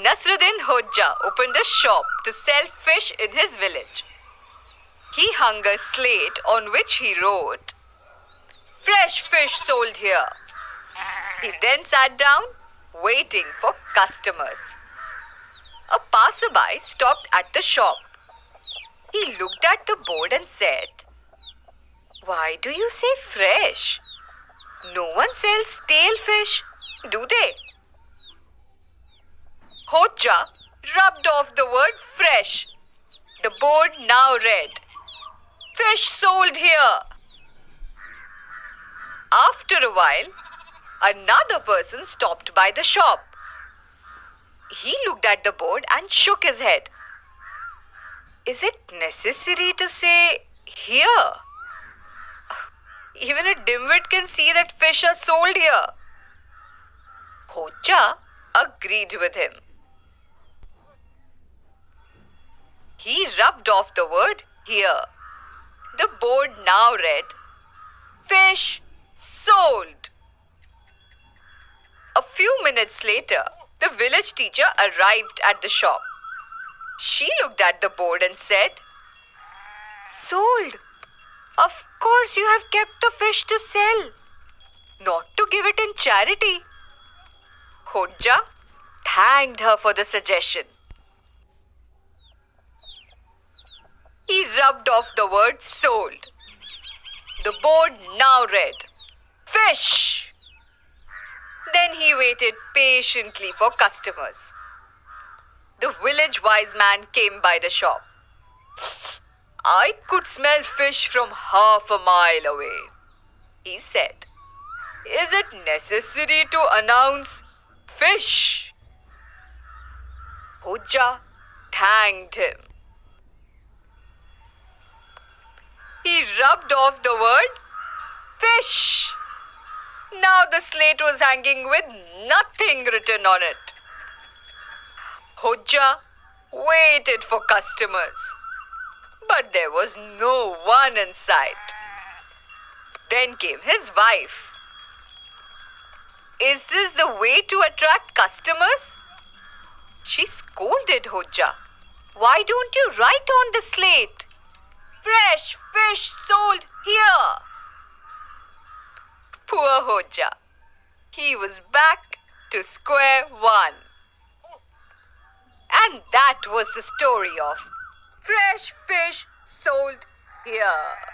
Nasruddin Hodja opened a shop to sell fish in his village. He hung a slate on which he wrote, "Fresh fish sold here." He then sat down, waiting for customers. A passerby stopped at the shop. He looked at the board and said, "Why do you say fresh? No one sells stale fish, do they?" Hodja rubbed off the word fresh. The board now read, "Fish sold here." After a while, another person stopped by the shop. He looked at the board and shook his head. "Is it necessary to say here? Even a dimwit can see that fish are sold here." Hodja agreed with him. He rubbed off the word here. The board now read, "Fish sold." A few minutes later, the village teacher arrived at the shop. She looked at the board and said, "Sold. Of course you have kept the fish to sell, not to give it in charity." Hodja thanked her for the suggestion. He rubbed off the word sold. The board now read, "Fish." Then he waited patiently for customers. The village wise man came by the shop. "I could smell fish from half a mile away," he said. "Is it necessary to announce fish?" Hodja thanked him. He rubbed off the word fish. Now the slate was hanging with nothing written on it. Hodja waited for customers, but there was no one in sight. Then came his wife. "Is this the way to attract customers?" She scolded Hodja. "Why don't you write on the slate, 'Fresh fish sold here'?" Poor Hodja. He was back to square one. And that was the story of Fresh Fish Sold Here.